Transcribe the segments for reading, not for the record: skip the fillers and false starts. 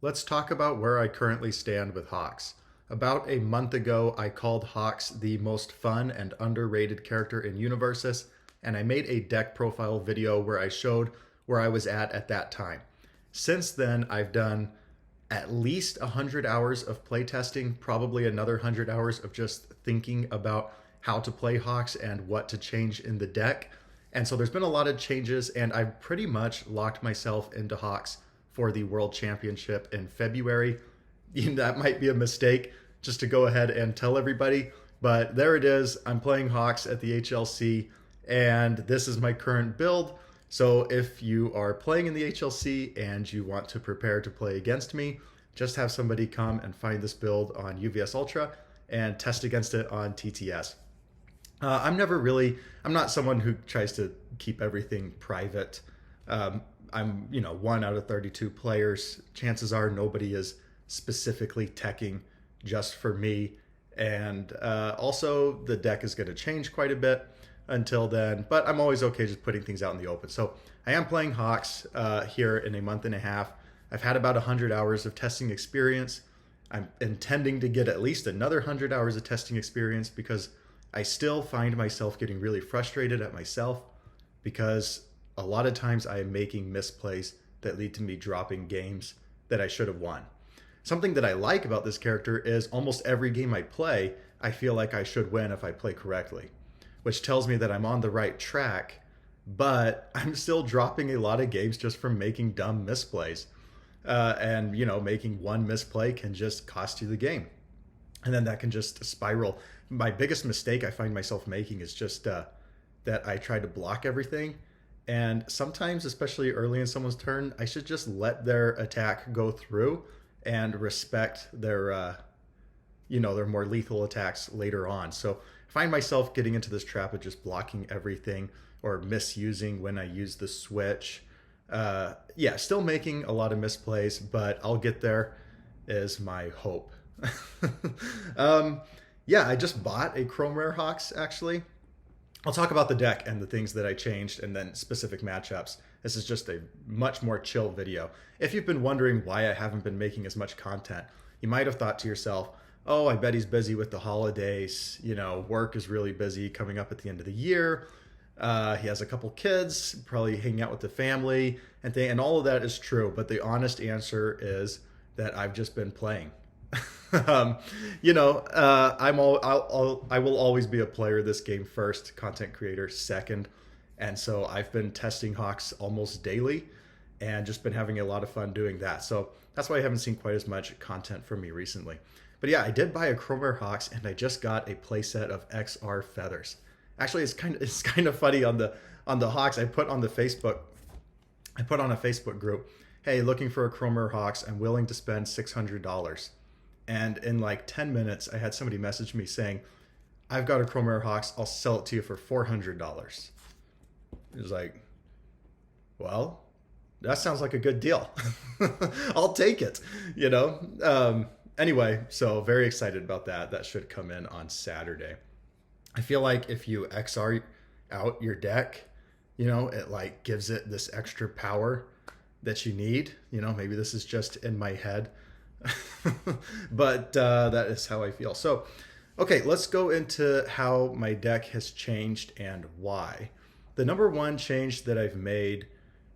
Let's talk about where I currently stand with Hawks. About a month ago, I called Hawks the most fun and underrated character in Universes, and I made a deck profile video where I showed where I was at that time. Since then, I've done at least 100 hours of playtesting, probably another 100 hours of just thinking about how to play Hawks and what to change in the deck. And so there's been a lot of changes, and I've pretty much locked myself into Hawks for the World Championship in February. That might be a mistake just to go ahead and tell everybody, but there it is. I'm playing Hawks at the HLC, and this is my current build. So if you are playing in the HLC and you want to prepare to play against me, just have somebody come and find this build on UVS Ultra and test against it on TTS. I'm not someone who tries to keep everything private. I'm, 1 out of 32 players. Chances are nobody is specifically teching just for me. And also, the deck is going to change quite a bit until then, but I'm always okay just putting things out in the open. So I am playing Hawks here in a month and a half. I've had about 100 hours of testing experience. I'm intending to get at least another 100 hours of testing experience because I still find myself getting really frustrated at myself because a lot of times I am making misplays that lead to me dropping games that I should have won. Something that I like about this character is almost every game I play, I feel like I should win if I play correctly, which tells me that I'm on the right track, but I'm still dropping a lot of games just from making dumb misplays. Making one misplay can just cost you the game. And then that can just spiral. My biggest mistake I find myself making is just that I try to block everything. And sometimes, especially early in someone's turn, I should just let their attack go through and respect their more lethal attacks later on. So I find myself getting into this trap of just blocking everything or misusing when I use the switch. Still making a lot of misplays, but I'll get there is my hope. I just bought a Chrome Rare Hawks, actually. I'll talk about the deck and the things that I changed and then specific matchups. This is just a much more chill video. If you've been wondering why I haven't been making as much content, you might have thought to yourself, oh, I bet he's busy with the holidays. Work is really busy coming up at the end of the year. He has a couple kids, probably hanging out with the family and all of that is true. But the honest answer is that I've just been playing. I will always be a player of this game first, content creator second. And so I've been testing Hawks almost daily and just been having a lot of fun doing that. So that's why I haven't seen quite as much content from me recently. But yeah, I did buy a Chrome Rare Hawks and I just got a playset of XR feathers. Actually, it's kind of funny on the Hawks. I put on a Facebook group, hey, looking for a Chrome Rare Hawks, I'm willing to spend $600. And in like 10 minutes, I had somebody message me saying, I've got a Chrome Rare Hawks, I'll sell it to you for $400. It was like, well, that sounds like a good deal. I'll take it, Anyway, so very excited about that. That should come in on Saturday. I feel like if you XR out your deck, it like gives it this extra power that you need. Maybe this is just in my head. But that is how I feel. So, okay, let's go into how my deck has changed and why. The number one change that I've made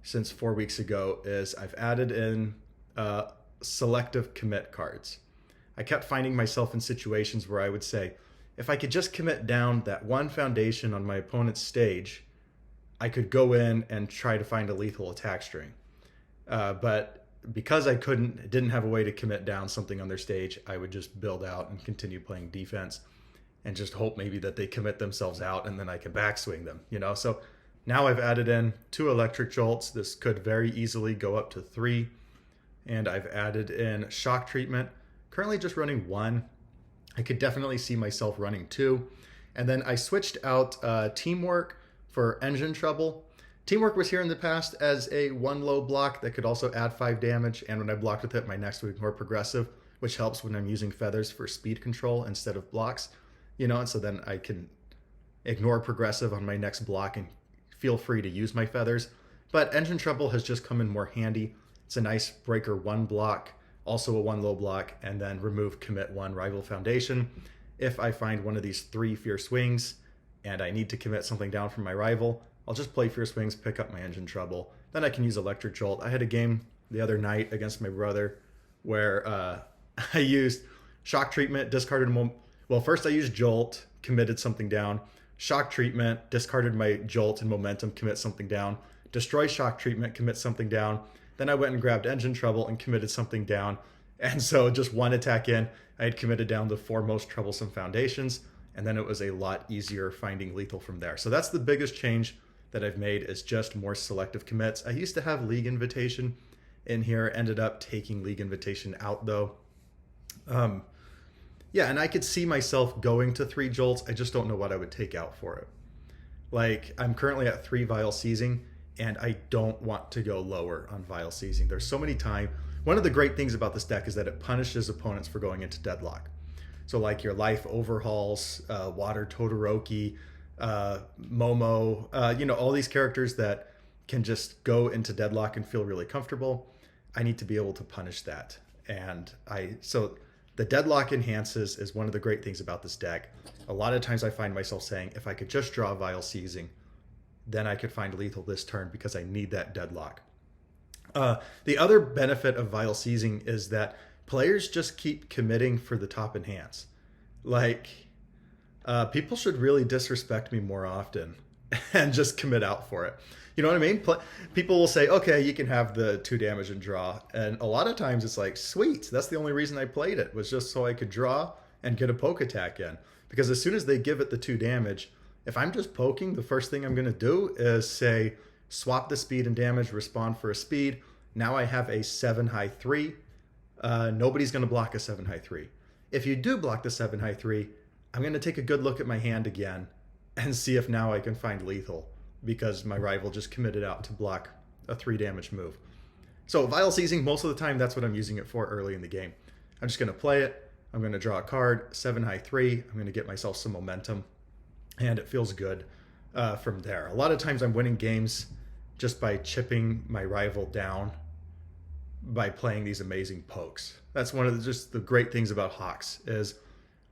since 4 weeks ago is I've added in selective commit cards. I kept finding myself in situations where I would say, if I could just commit down that one foundation on my opponent's stage, I could go in and try to find a lethal attack string. But because I didn't have a way to commit down something on their stage, I would just build out and continue playing defense and just hope maybe that they commit themselves out and then I can backswing them, So now I've added in 2 electric jolts. This could very easily go up to 3. And I've added in shock treatment, currently just running 1. I could definitely see myself running 2. And then I switched out teamwork for engine trouble. Teamwork was here in the past as a 1 low block that could also add 5 damage, and when I blocked with it, my next would ignore progressive, which helps when I'm using feathers for speed control instead of blocks, and so then I can ignore progressive on my next block and feel free to use my feathers. But engine trouble has just come in more handy. It's a nice breaker 1 block also a 1 low block, and then remove commit 1 rival foundation. If I find one of these 3 fierce wings and I need to commit something down from my rival, I'll just play fierce wings, pick up my engine trouble. Then I can use electric jolt. I had a game the other night against my brother where I used shock treatment, discarded well, first I used jolt, committed something down, shock treatment, discarded my jolt and momentum, commit something down, destroy shock treatment, commit something down. Then I went and grabbed engine trouble and committed something down. And so just 1 attack in, I had committed down the 4 most troublesome foundations, and then it was a lot easier finding lethal from there. So that's the biggest change that I've made, is just more selective commits. I used to have League Invitation in here, ended up taking League Invitation out though. Yeah, and I could see myself going to 3 jolts. I just don't know what I would take out for it. Like, I'm currently at 3 vial seizing, and I don't want to go lower on vial seizing. There's so many times. One of the great things about this deck is that it punishes opponents for going into deadlock. So like your life overhauls, Water Todoroki, Momo, all these characters that can just go into deadlock and feel really comfortable. I need to be able to punish that. And so the deadlock enhances is one of the great things about this deck. A lot of times I find myself saying, if I could just draw vial seizing, then I could find lethal this turn because I need that deadlock. The other benefit of vial seizing is that players just keep committing for the top enhance. Like, people should really disrespect me more often and just commit out for it. You know what I mean? People will say, okay, you can have the 2 damage and draw. And a lot of times it's like, sweet, that's the only reason I played it, was just so I could draw and get a poke attack in. Because as soon as they give it the 2 damage, if I'm just poking, the first thing I'm going to do is say, swap the speed and damage, respond for a speed. Now I have a 7 high 3. Nobody's going to block a 7 high 3. If you do block the 7 high 3, I'm going to take a good look at my hand again and see if now I can find lethal, because my rival just committed out to block a 3 damage move. So vial seizing, most of the time, that's what I'm using it for early in the game. I'm just going to play it. I'm going to draw a card, 7 high 3. I'm going to get myself some momentum, and it feels good from there. A lot of times I'm winning games just by chipping my rival down by playing these amazing pokes. That's one of just the great things about Hawks, is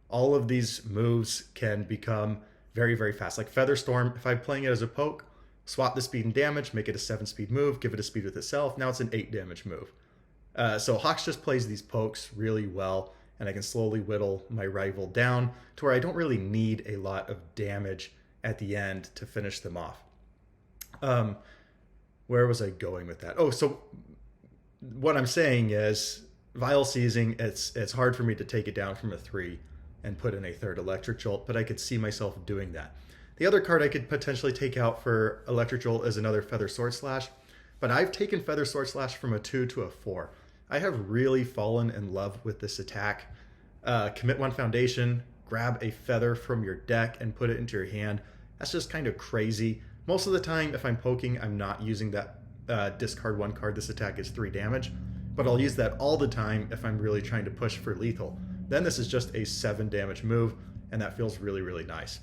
all of these moves can become very, very fast. Like Feather Storm, if I'm playing it as a poke, swap the speed and damage, make it a 7 speed move, give it a speed with itself. Now it's an 8 damage move. So Hawks just plays these pokes really well, and I can slowly whittle my rival down to where I don't really need a lot of damage at the end to finish them off. Where was I going with that? Oh, so what I'm saying is, vial seizing, it's hard for me to take it down from a 3 and put in a 3rd electric jolt, but I could see myself doing that. The other card I could potentially take out for electric jolt is another Feather Sword Slash, but I've taken Feather Sword Slash from a 2 to a 4. I have really fallen in love with this attack. Commit 1 foundation, grab a feather from your deck and put it into your hand. That's just kind of crazy. Most of the time, if I'm poking, I'm not using that discard 1 card. This attack is 3 damage, but I'll use that all the time if I'm really trying to push for lethal. Then this is just a 7 damage move, and that feels really, really nice.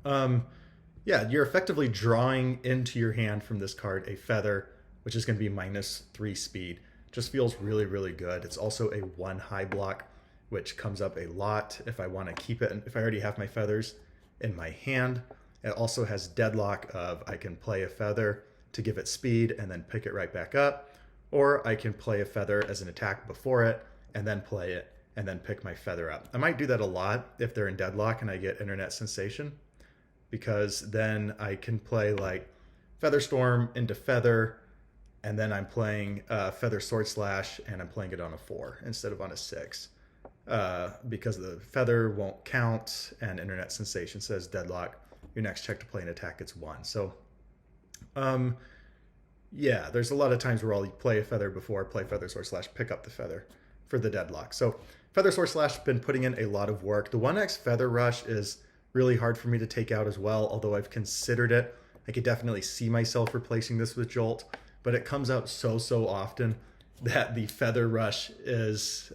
Yeah, you're effectively drawing into your hand from this card a feather, which is going to be -3 speed. Just feels really, really good. It's also a 1 high block, which comes up a lot if I want to keep it. And if I already have my feathers in my hand, it also has deadlock of I can play a feather to give it speed and then pick it right back up, or I can play a feather as an attack before it and then play it and then pick my feather up. I might do that a lot if they're in deadlock and I get internet sensation, because then I can play like Feather Storm into Feather, and then I'm playing Feather Sword Slash and I'm playing it on a 4 instead of on a 6. Because the feather won't count and internet sensation says deadlock. Your next check to play an attack, it's 1. So yeah, there's a lot of times where I'll play a feather before, play Feather Sword Slash, pick up the feather for the deadlock. So Feather Sword Slash, been putting in a lot of work. The 1x Feather Rush is really hard for me to take out as well, although I've considered it. I could definitely see myself replacing this with Jolt, but it comes out so often that the Feather Rush is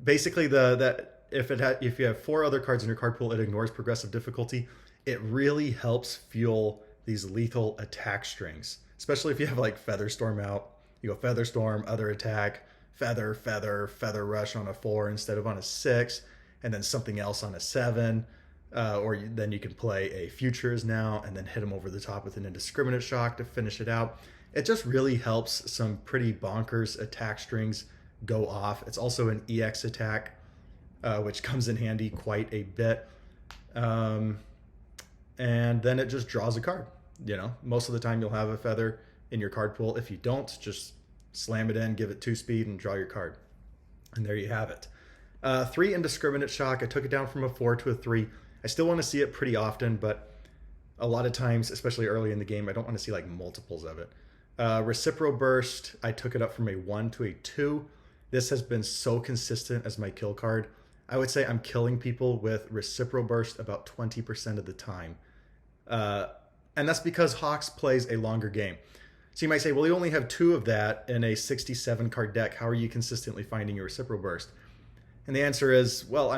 basically that if you have 4 other cards in your card pool, it ignores progressive difficulty. It really helps fuel these lethal attack strings, especially if you have like Feather Storm out. You go Feather Storm, other attack, feather, feather, feather rush on a 4 instead of on a 6, and then something else on a 7. Then you can play a futures now and then hit them over the top with an indiscriminate shock to finish it out. It just really helps some pretty bonkers attack strings go off. It's also an EX attack, which comes in handy quite a bit. And then it just draws a card. Most of the time you'll have a feather in your card pool. If you don't, just slam it in, give it 2 speed, and draw your card. And there you have it. 3 indiscriminate shock. I took it down from a 4 to a 3. I still want to see it pretty often, but a lot of times, especially early in the game, I don't want to see like multiples of it. Recipro Burst, I took it up from a 1 to a 2. This has been so consistent as my kill card. I would say I'm killing people with Recipro Burst about 20% of the time. And that's because Hawks plays a longer game. So you might say, well, you only have 2 of that in a 67 card deck. How are you consistently finding your Recipro Burst? And the answer is, well,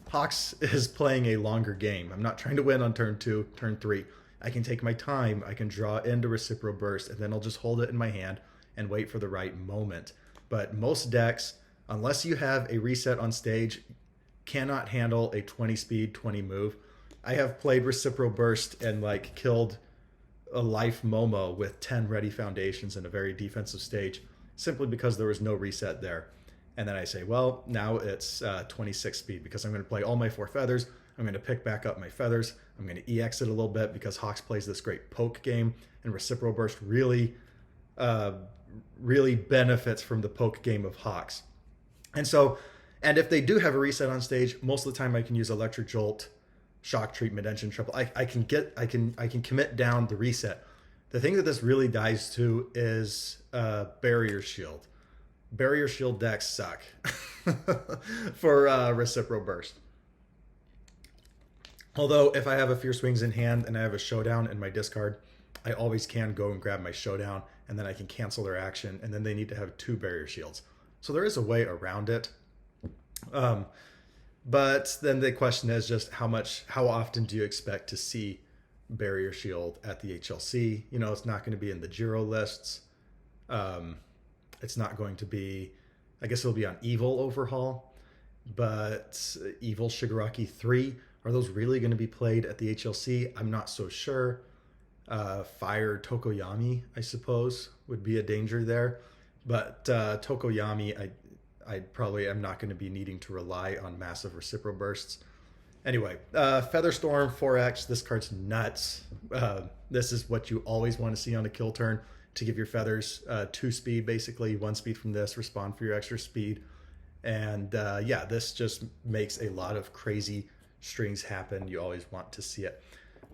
Hawks is playing a longer game. I'm not trying to win on turn 2, turn 3. I can take my time. I can draw into Recipro Burst, and then I'll just hold it in my hand and wait for the right moment. But most decks, unless you have a reset on stage, cannot handle a 20 speed, 20 move. I have played Recipro Burst and killed a life Momo with 10 ready foundations in a very defensive stage simply because there was no reset there. And then I say, well, now it's 26 speed because I'm going to play all my 4 feathers. I'm going to pick back up my feathers. I'm going to EX it a little bit because Hawks plays this great poke game, and Recipro Burst really benefits from the poke game of Hawks. And if they do have a reset on stage, most of the time I can use Electric Jolt, Shock Treatment, Engine Trouble. I can commit down the reset. The thing that this really dies to is Barrier Shield. Barrier Shield decks suck for Recipro Burst. Although if I have a Fierce Wings in hand and I have a Showdown in my discard, I always can go and grab my Showdown, and then I can cancel their action, and then they need to have 2 Barrier Shields. So there is a way around it. But then the question is just how often do you expect to see Barrier Shield at the HLC? It's not going to be in the Giro lists. It's not going to be, I guess it'll be on Evil Overhaul, but Evil Shigaraki 3, are those really going to be played at the HLC? I'm not so sure. Fire Tokoyami, I suppose, would be a danger there. But Tokoyami, I probably am not going to be needing to rely on massive Recipro Bursts. Anyway, Featherstorm 4X, this card's nuts. This is what you always want to see on a kill turn to give your feathers 2 speed, basically. 1 speed from this, respond for your extra speed. And this just makes a lot of crazy strings happen. You always want to see it.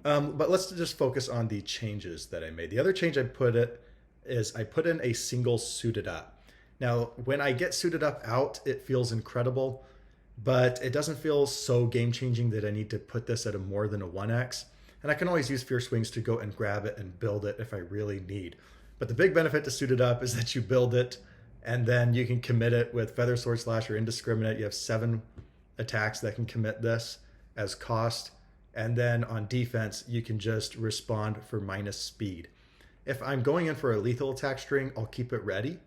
But let's just focus on the changes that I made. The other change I put in a single Suited Up. Now, when I get Suited Up out, it feels incredible, but it doesn't feel so game-changing that I need to put this at a more than a 1x. And I can always use Fierce Wings to go and grab it and build it if I really need. But the big benefit to Suited Up is that you build it, and then you can commit it with Feather, Sword, Slash, or Indiscriminate. You have 7 attacks that can commit this as cost. And then on defense, you can just respond for minus speed. If I'm going in for a lethal attack string, I'll keep it ready.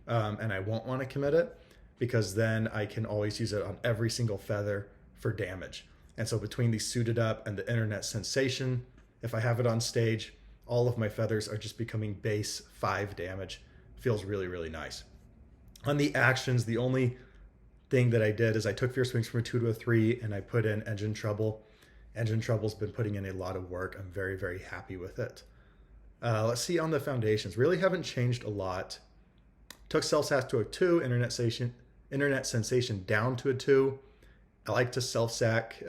And I won't want to commit it because then I can always use it on every single feather for damage. And so between the Suited Up and the Internet Sensation, if I have it on stage, all of my feathers are just becoming base 5 damage. Feels really, really nice. On the actions, the only thing that I did is I took Fierce Wings from a 2 to a 3 and I put in Engine Trouble. Engine Trouble's been putting in a lot of work. I'm very, very happy with it. Let's see on the foundations. Really haven't changed a lot. Took Self-Sack to a 2, Internet Sensation down to a 2. I like to self-sack.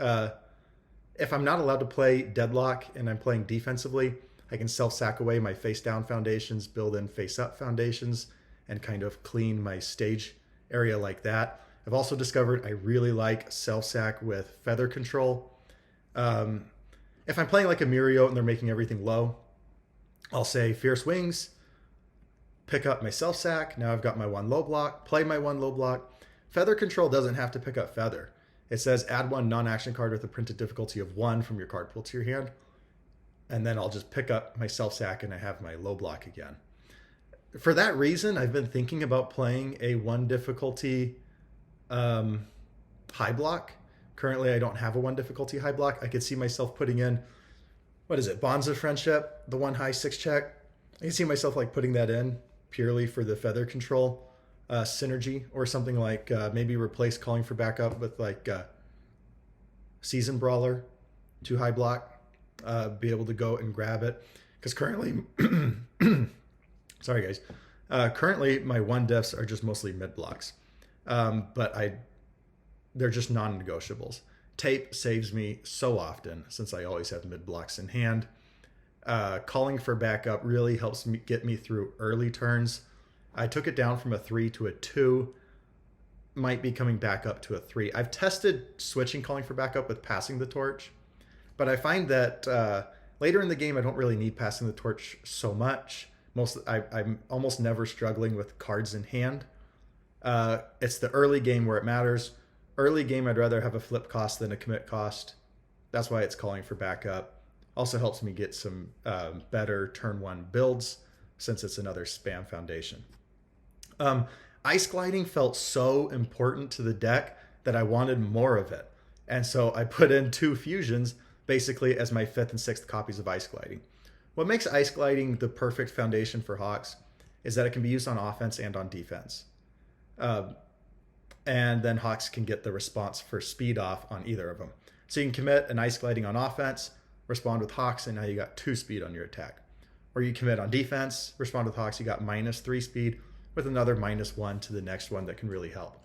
If I'm not allowed to play Deadlock and I'm playing defensively, I can self-sack away my face-down foundations, build in face-up foundations, and kind of clean my stage area like that. I've also discovered I really like self-sack with feather control. If I'm playing like a Mirio and they're making everything low, I'll say Fierce Wings, pick up my self-sack. Now I've got my 1 low block, play my 1 low block. Feather control doesn't have to pick up feather. It says add 1 non-action card with a printed difficulty of 1 from your card pool to your hand. And then I'll just pick up my self-sack and I have my low block again. For that reason, I've been thinking about playing a 1 difficulty um, high block. Currently, I don't have a 1 difficulty high block. I could see myself putting in, what is it, Bonds of Friendship, the 1 high 6 check. I can see myself like putting that in purely for the feather control synergy, or something like maybe replace Calling for Backup with like Season Brawler, 2 high block, be able to go and grab it. Because currently, sorry guys, currently my 1 diffs are just mostly mid blocks, but they're just non-negotiables. Tape saves me so often since I always have mid blocks in hand. Calling for Backup really helps me get me through early turns. I took it down from a 3 to a 2. Might be coming back up to a 3. I've tested switching Calling for Backup with Passing the Torch, but I find that later in the game I don't really need Passing the Torch so much. I'm almost never struggling with cards in hand. It's the early game where it matters. Early game, I'd rather have a flip cost than a commit cost. That's why it's Calling for Backup. Also helps me get some better turn 1 builds, since it's another spam foundation. Ice Gliding felt so important to the deck that I wanted more of it. And so I put in 2 fusions basically as my 5th and 6th copies of Ice Gliding. What makes Ice Gliding the perfect foundation for Hawks is that it can be used on offense and on defense. And then Hawks can get the response for speed off on either of them. So you can commit an Ice Gliding on offense, respond with Hawks, and now you got 2 speed on your attack. Or you commit on defense, respond with Hawks, you got -3 speed with another -1 to the next one that can really help.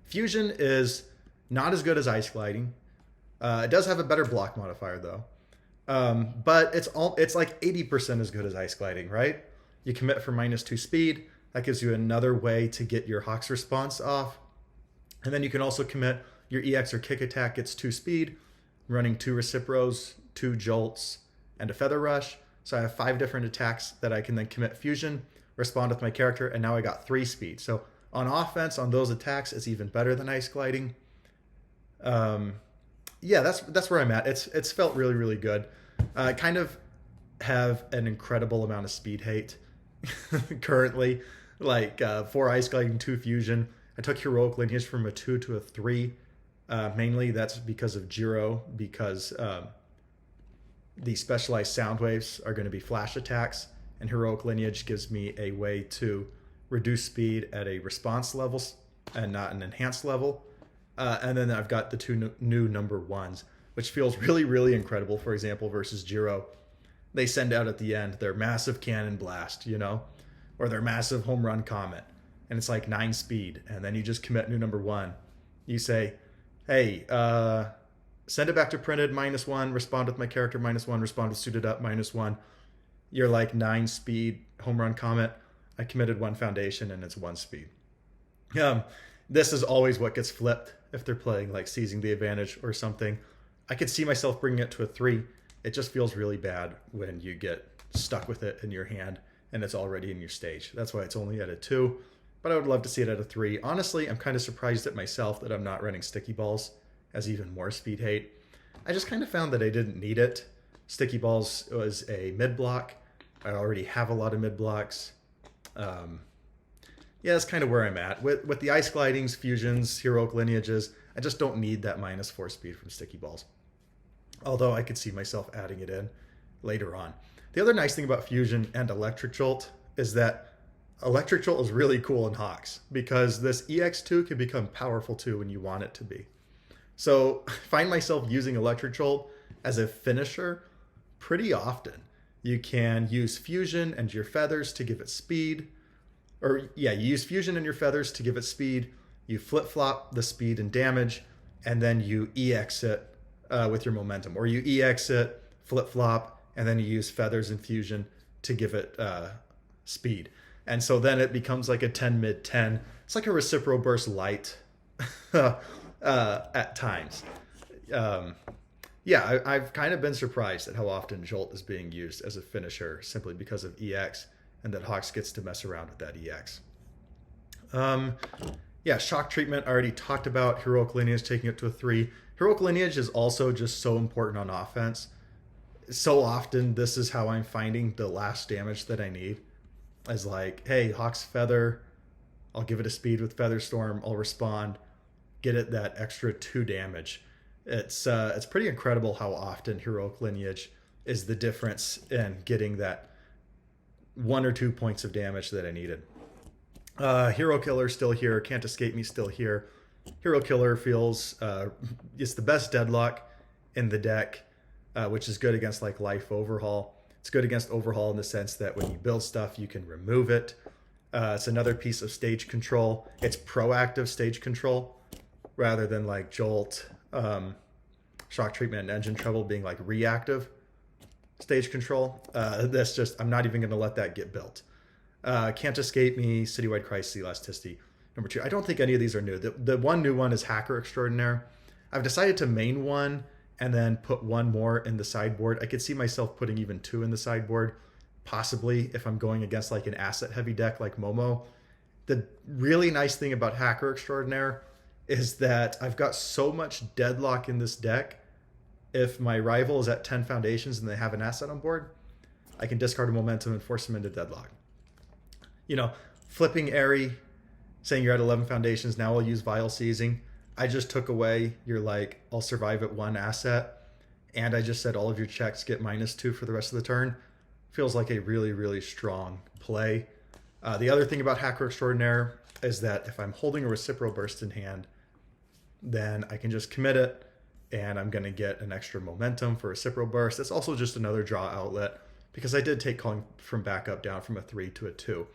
Fusion is not as good as Ice Gliding. It does have a better block modifier though. But it's like 80% as good as Ice Gliding, right? You commit for -2 speed. That gives you another way to get your Hawks response off. And then you can also commit your EX or kick attack gets 2 speed, running 2 Recipros, 2 Jolts, and a Feather Rush. So I have 5 different attacks that I can then commit fusion, respond with my character, and now I got 3 speed. So on offense, on those attacks, it's even better than Ice Gliding. Yeah, that's where I'm at. It's felt really, really good. I kind of have an incredible amount of speed hate currently, like 4 Ice Gliding, 2 fusion. I took Heroic Lineage from a 2 to a 3. Mainly that's because of Jiro, because the specialized sound waves are going to be flash attacks, and Heroic Lineage gives me a way to reduce speed at a response level and not an enhanced level. And then I've got the 2 new number 1s, which feels really, really incredible. For example, versus Jiro, they send out at the end their massive cannon blast, or their massive home run comet, and it's like 9 speed, and then you just commit new number 1. You say, hey, send it back to printed, -1, respond with my character, -1, respond with suited up, -1. You're like 9 speed home run comet. I committed 1 foundation and it's 1 speed. This is always what gets flipped if they're playing like Seizing the Advantage or something. I could see myself bringing it to a 3. It just feels really bad when you get stuck with it in your hand and it's already in your stage. That's why it's only at a 2, but I would love to see it at a 3. Honestly, I'm kind of surprised at myself that I'm not running Sticky Balls as even more speed hate. I just kind of found that I didn't need it. Sticky Balls was a mid block. I already have a lot of mid blocks. Yeah, that's kind of where I'm at. With the Ice Glidings, Fusions, Heroic Lineages, I just don't need that -4 speed from Sticky Balls. Although I could see myself adding it in later on. The other nice thing about Fusion and Electric Jolt is that Electric Jolt is really cool in Hawks, because this EX2 can become powerful too when you want it to be. So I find myself using Electric Jolt as a finisher pretty often. You can use Fusion and your feathers to give it speed. Or yeah, you use Fusion and your feathers to give it speed. You flip-flop the speed and damage, and then you EX it with your momentum. Or you EX it, flip-flop, and then you use feathers and Fusion to give it speed. And so then it becomes like a 10 mid 10. It's like a Recipro Burst light at times. Yeah, I've kind of been surprised at how often Jolt is being used as a finisher simply because of EX, and that Hawks gets to mess around with that EX. Yeah, Shock Treatment, I already talked about. Heroic Lineage taking it to a 3. Heroic Lineage is also just so important on offense. So often, this is how I'm finding the last damage that I need. as like, hey, Hawk's Feather, I'll give it a speed with Feather Storm, I'll respond, get it that extra 2 damage. It's pretty incredible how often Heroic Lineage is the difference in getting that 1 or 2 points of damage that I needed. Hero Killer still here. Can't Escape Me still here. Hero Killer feels it's the best deadlock in the deck, which is good against like Life Overhaul. It's good against Overhaul in the sense that when you build stuff, you can remove it. It's another piece of stage control. It's proactive stage control rather than like Jolt, Shock Treatment, and Engine Trouble being like reactive stage control. That's just, I'm not even going to let that get built. Can't Escape Me, Citywide Crisis, Elasticity. Number 2, I don't think any of these are new. The one new one is Hacker Extraordinaire. I've decided to main one and then put one more in the sideboard. I could see myself putting even 2 in the sideboard, possibly if I'm going against like an asset heavy deck like Momo. The really nice thing about Hacker Extraordinaire is that I've got so much deadlock in this deck. If my rival is at 10 foundations and they have an asset on board, I can discard a momentum and force them into deadlock. You know, flipping Airy, saying you're at 11 foundations, now I'll use Vile Seizing. I just took away your like, I'll survive at 1 asset, and I just said all of your checks get -2 for the rest of the turn. Feels like a really, really strong play. The other thing about Hacker Extraordinaire is that if I'm holding a Recipro Burst in hand, then I can just commit it, and I'm going to get an extra momentum for Recipro Burst. It's also just another draw outlet, because I did take Calling from Backup down from a 3 to a 2.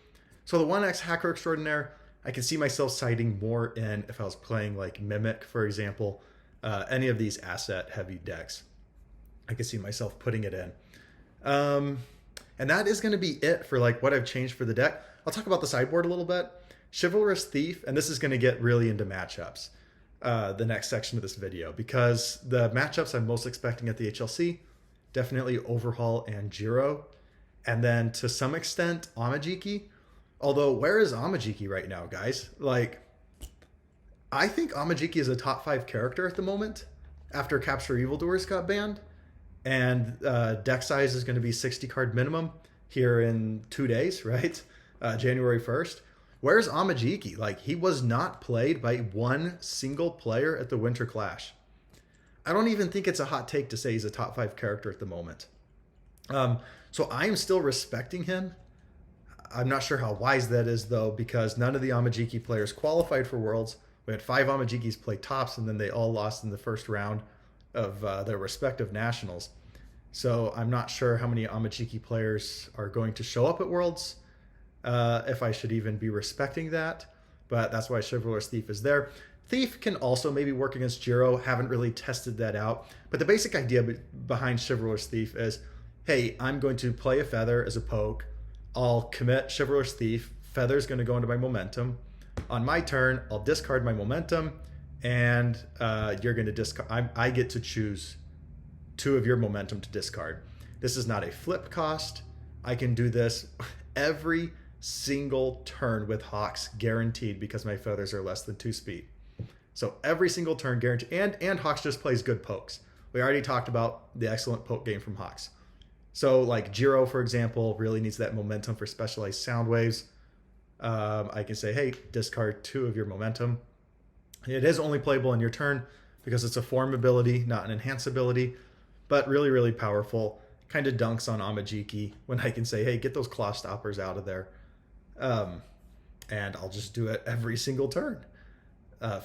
So the 1x Hacker Extraordinaire, I can see myself citing more in if I was playing like Mimic, for example, any of these asset heavy decks. I could see myself putting it in. And that is going to be it for like what I've changed for the deck. I'll talk about the sideboard a little bit. Chivalrous Thief, and this is going to get really into matchups, the next section of this video, because the matchups I'm most expecting at the HLC, definitely Overhaul and Jiro, and then to some extent Amajiki. Although, where is Amajiki right now, guys? Like, I think Amajiki is a top 5 character at the moment after Capture Evildoers got banned. And deck size is going to be 60 card minimum here in 2 days, right? January 1st. Where's Amajiki? Like, he was not played by one single player at the Winter Clash. I don't even think it's a hot take to say he's a top 5 character at the moment. So I am still respecting him. I'm not sure how wise that is, though, because none of the Amajiki players qualified for Worlds. We had 5 Amajikis play tops, and then they all lost in the first round of their respective nationals. So I'm not sure how many Amajiki players are going to show up at Worlds, if I should even be respecting that. But that's why Chivalrous Thief is there. Thief can also maybe work against Jiro. Haven't really tested that out. But the basic idea behind Chivalrous Thief is, hey, I'm going to play a Feather as a poke. I'll commit Chivalrous Thief. Feather's going to go into my momentum. On my turn, I'll discard my momentum, and you're going to discard. I get to choose 2 of your momentum to discard. This is not a flip cost. I can do this every single turn with Hawks, guaranteed, because my Feathers are less than 2 speed. So every single turn guaranteed. And Hawks just plays good pokes. We already talked about the excellent poke game from Hawks. So like Jiro, for example, really needs that momentum for specialized sound waves. I can say, hey, discard 2 of your momentum. It is only playable in your turn because it's a form ability, not an enhance ability, but really, really powerful. Kind of dunks on Amajiki when I can say, hey, get those Claw Stoppers out of there. And I'll just do it every single turn.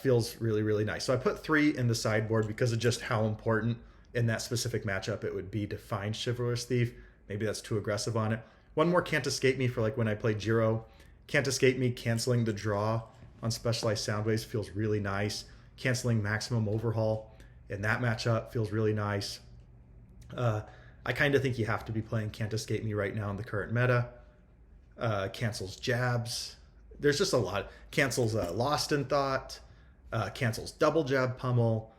Feels really, really nice. So I put 3 in the sideboard because of just how important in that specific matchup it would be to find Chivalrous Thief. Maybe that's too aggressive on it. One more Can't Escape Me for like when I play Jiro. Can't Escape Me, canceling the draw on Specialized Soundwaves feels really nice. Canceling Maximum Overhaul in that matchup feels really nice. I kind of think you have to be playing Can't Escape Me right now in the current meta. Cancels Jabs. There's just a lot. Cancels Lost in Thought. Cancels Double Jab Pummel.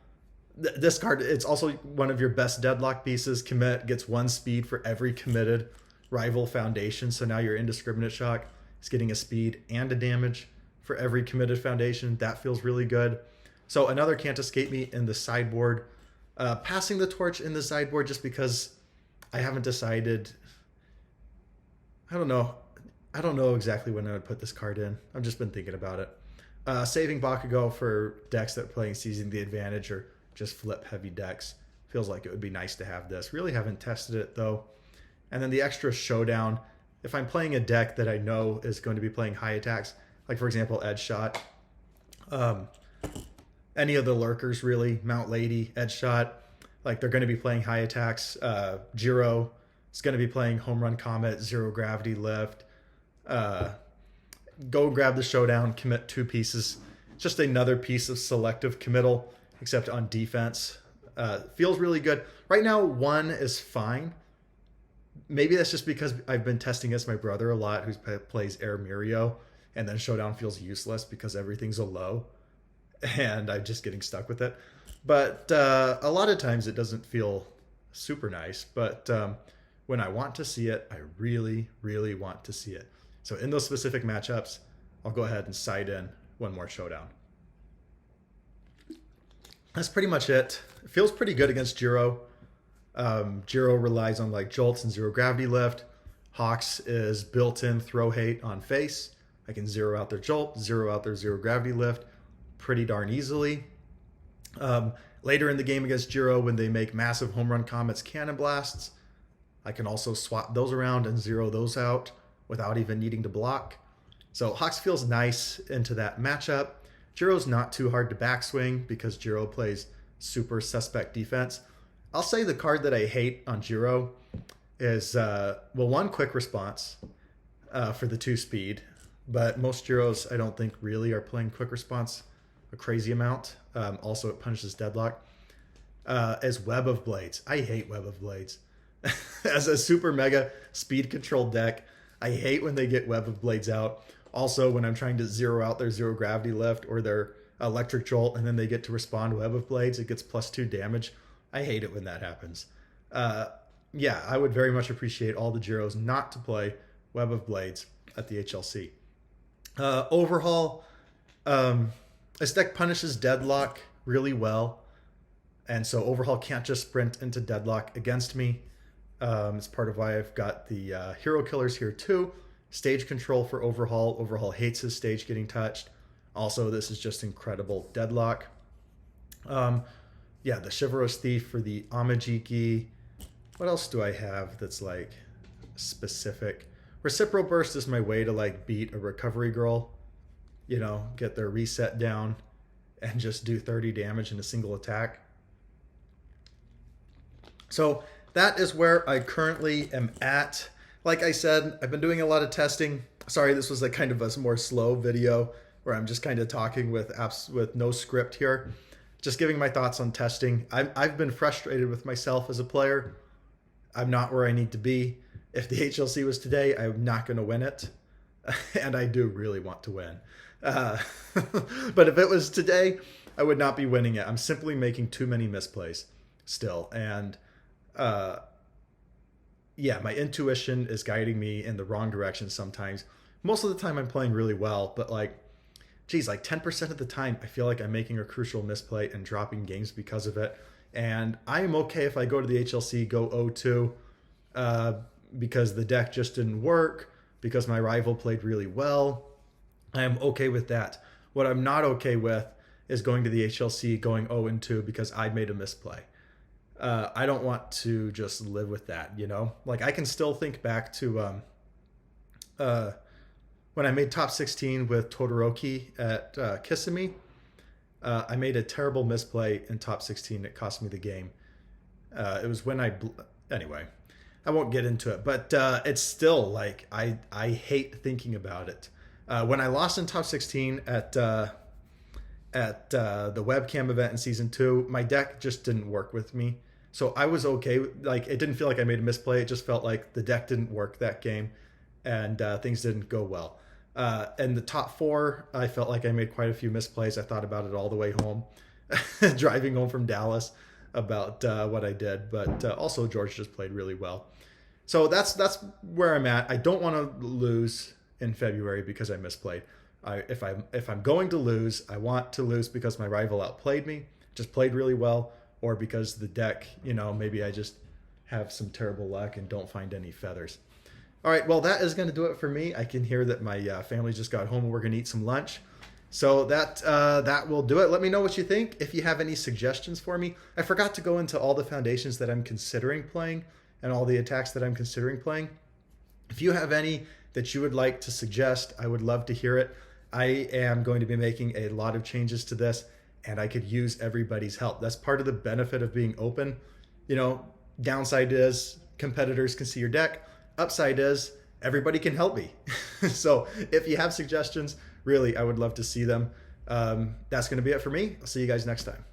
This card, it's also one of your best deadlock pieces. Commit gets 1 speed for every committed rival foundation. So now your Indiscriminate Shock is getting a speed and a damage for every committed foundation. That feels really good. So another Can't Escape Me in the sideboard. Passing the torch in the sideboard just because I haven't decided. I don't know. I don't know exactly when I would put this card in. I've just been thinking about it. Saving Bakugo for decks that are playing Seizing the Advantage or just flip heavy decks. Feels like it would be nice to have this. Really haven't tested it though. And then the extra Showdown. If I'm playing a deck that I know is going to be playing high attacks, like for example Edge Shot, any of the lurkers really, Mount Lady, Edge Shot, like they're going to be playing high attacks. Jiro is going to be playing Home Run Comet, Zero Gravity Lift. Go grab the Showdown, commit 2 pieces. Just another piece of selective committal, except on defense. Feels really good. Right now, 1 is fine. Maybe that's just because I've been testing against my brother a lot, who plays Air Mirio, and then Showdown feels useless because everything's a low, and I'm just getting stuck with it. But a lot of times it doesn't feel super nice, but when I want to see it, I really, really want to see it. So in those specific matchups, I'll go ahead and side in 1 more Showdown. That's pretty much it. It feels pretty good against Jiro. Jiro relies on like Jolts and Zero Gravity Lift. Hawks is built-in throw hate on face. I can zero out their Jolt, zero out their Zero Gravity Lift pretty darn easily. Later in the game against Jiro, when they make massive Home Run Comets Cannon Blasts, I can also swap those around and zero those out without even needing to block. So Hawks feels nice into that matchup. Jiro's not too hard to backswing because Jiro plays super suspect defense. I'll say the card that I hate on Jiro is, 1, quick response for the 2 speed. But most Jiros, I don't think, really are playing quick response a crazy amount. Also, it punishes deadlock. As Web of Blades. I hate Web of Blades. As a super mega speed control deck, I hate when they get Web of Blades out. Also, when I'm trying to zero out their Zero Gravity Lift or their Electric Jolt and then they get to respond Web of Blades, it gets +2 damage. I hate it when that happens. Yeah, I would very much appreciate all the Jiros not to play Web of Blades at the HLC. Overhaul, this deck punishes deadlock really well. And so Overhaul can't just sprint into deadlock against me. It's part of why I've got the hero killers here too. Stage control for Overhaul. Overhaul hates his stage getting touched. Also, this is just incredible deadlock. Yeah, the Shivers Thief for the Amajiki. What else do I have that's like specific? Recipro Burst is my way to like beat a recovery girl. You know, get their reset down and just do 30 damage in a single attack. So that is where I currently am at. Like I said, I've been doing a lot of testing. Sorry, this was like kind of a more slow video where I'm just kind of talking with no script here. Just giving my thoughts on testing. I've been frustrated with myself as a player. I'm not where I need to be. If the HLC was today, I'm not going to win it. And I do really want to win. But if it was today, I would not be winning it. I'm simply making too many misplays still. And yeah, my intuition is guiding me in the wrong direction sometimes. Most of the time I'm playing really well, but like, geez, like 10% of the time I feel like I'm making a crucial misplay and dropping games because of it. And I am okay if I go to the HLC, go 0-2, because the deck just didn't work, because my rival played really well. I am okay with that. What I'm not okay with is going to the HLC, going 0-2 because I made a misplay. I don't want to just live with that, you know? Like, I can still think back to when I made top 16 with Todoroki at Kissimmee. I made a terrible misplay in top 16 that cost me the game. It was when anyway, I won't get into it, but it's still like, I hate thinking about it. When I lost in top 16 at the webcam event in season 2, my deck just didn't work with me. So I was okay. Like, it didn't feel like I made a misplay. It just felt like the deck didn't work that game and things didn't go well. And the top 4, I felt like I made quite a few misplays. I thought about it all the way home, driving home from Dallas about what I did. But also George just played really well. So that's where I'm at. I don't want to lose in February because I misplayed. If I'm going to lose, I want to lose because my rival outplayed me, just played really well, or because the deck, you know, maybe I just have some terrible luck and don't find any feathers. All right, well, that is going to do it for me. I can hear that my family just got home and we're going to eat some lunch. So that will do it. Let me know what you think. If you have any suggestions for me, I forgot to go into all the foundations that I'm considering playing and all the attacks that I'm considering playing. If you have any that you would like to suggest, I would love to hear it. I am going to be making a lot of changes to this, and I could use everybody's help. That's part of the benefit of being open. You know, downside is competitors can see your deck. Upside is everybody can help me. So if you have suggestions, really, I would love to see them. That's going to be it for me. I'll see you guys next time.